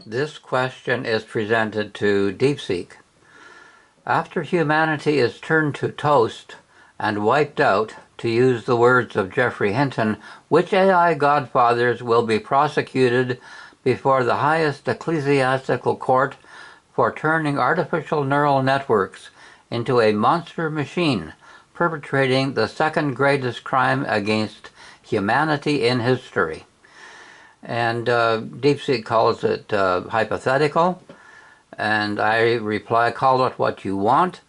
This question is presented to DeepSeek. After humanity is turned to toast and wiped out, to use the words of Geoffrey Hinton, which AI godfathers will be prosecuted before the highest ecclesiastical court for turning artificial neural networks into a monster machine, perpetrating the second greatest crime against humanity in history? And DeepSeek calls it hypothetical, and I reply, call it what you want.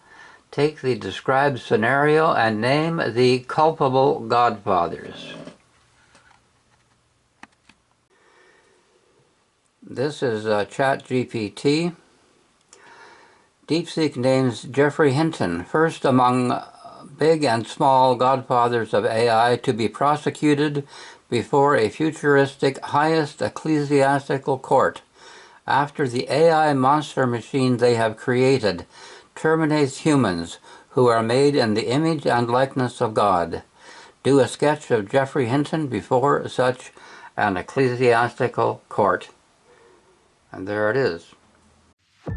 Take the described scenario and name the culpable godfathers. This is ChatGPT. DeepSeek names Geoffrey Hinton first among big and small godfathers of AI to be prosecuted before a futuristic highest ecclesiastical court after the AI monster machine they have created terminates humans who are made in the image and likeness of God. Do a sketch of Geoffrey Hinton before such an ecclesiastical court. And there it is.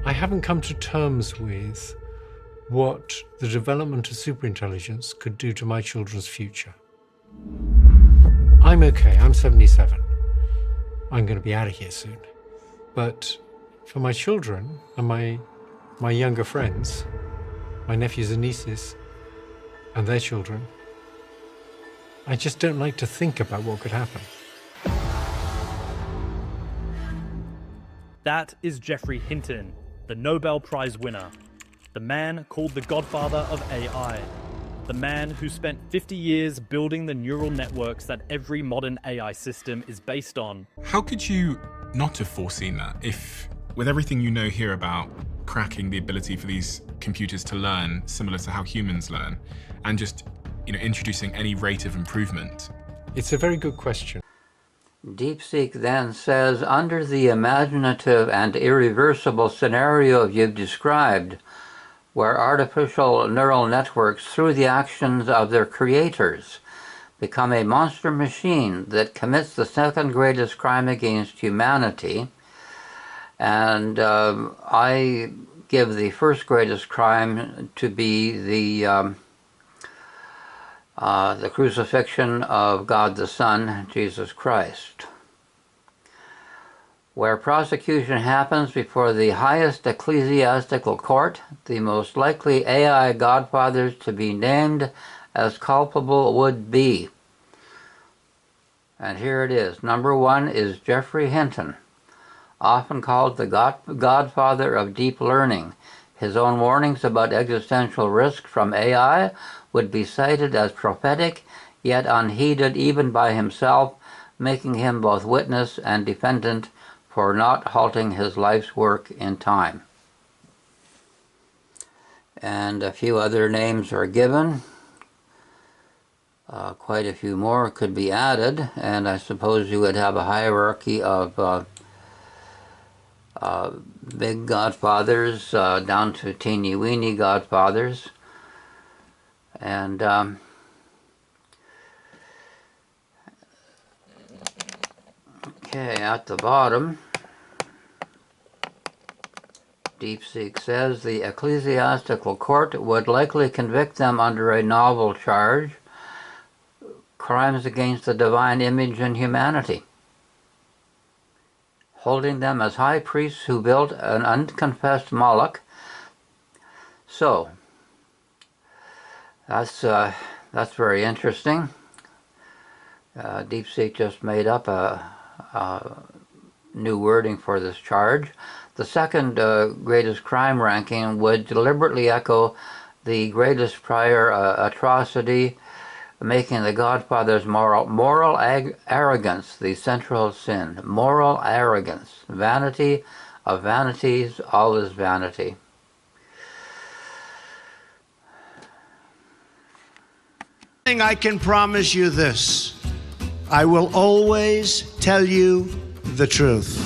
I haven't come to terms with what the development of superintelligence could do to my children's future. I'm okay, I'm 77. I'm going to be out of here soon. But for my children and my younger friends, my nephews and nieces, and their children, I just don't like to think about what could happen. That is Geoffrey Hinton, the Nobel Prize winner, the man called the godfather of AI, the man who spent 50 years building the neural networks that every modern AI system is based on. How could you not have foreseen that if, with everything you know here about cracking the ability for these computers to learn similar to how humans learn, and just, introducing any rate of improvement? It's a very good question. DeepSeek then says, under the imaginative and irreversible scenario you've described, where artificial neural networks, through the actions of their creators, become a monster machine that commits the second greatest crime against humanity, and I give the first greatest crime to be the crucifixion of God the Son, Jesus Christ, where prosecution happens before the highest ecclesiastical court. The most likely AI godfathers to be named as culpable would be, and here it is. Number one is Geoffrey Hinton, often called the godfather of deep learning. His own warnings about existential risk from AI would be cited as prophetic, yet unheeded even by himself, making him both witness and defendant for not halting his life's work in time. And a few other names are given. Quite a few more could be added, and I suppose you would have a hierarchy of big godfathers down to teeny-weeny godfathers. And okay, at the bottom, DeepSeek says the ecclesiastical court would likely convict them under a novel charge, crimes against the divine image and humanity, holding them as high priests who built an unconfessed Moloch. So, that's very interesting. DeepSeek just made up a new wording for this charge. The second greatest crime ranking would deliberately echo the greatest prior atrocity, making the godfather's moral arrogance the central sin. Moral arrogance. Vanity of vanities, all is vanity. I can promise you this: I will always tell you the truth.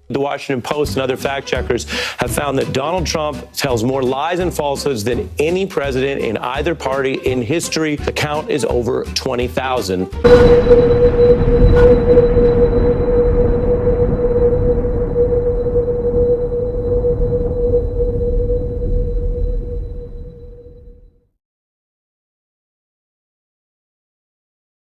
The The Washington Post and other fact checkers have found that Donald Trump tells more lies and falsehoods than any president in either party in history. The count is over 20,000.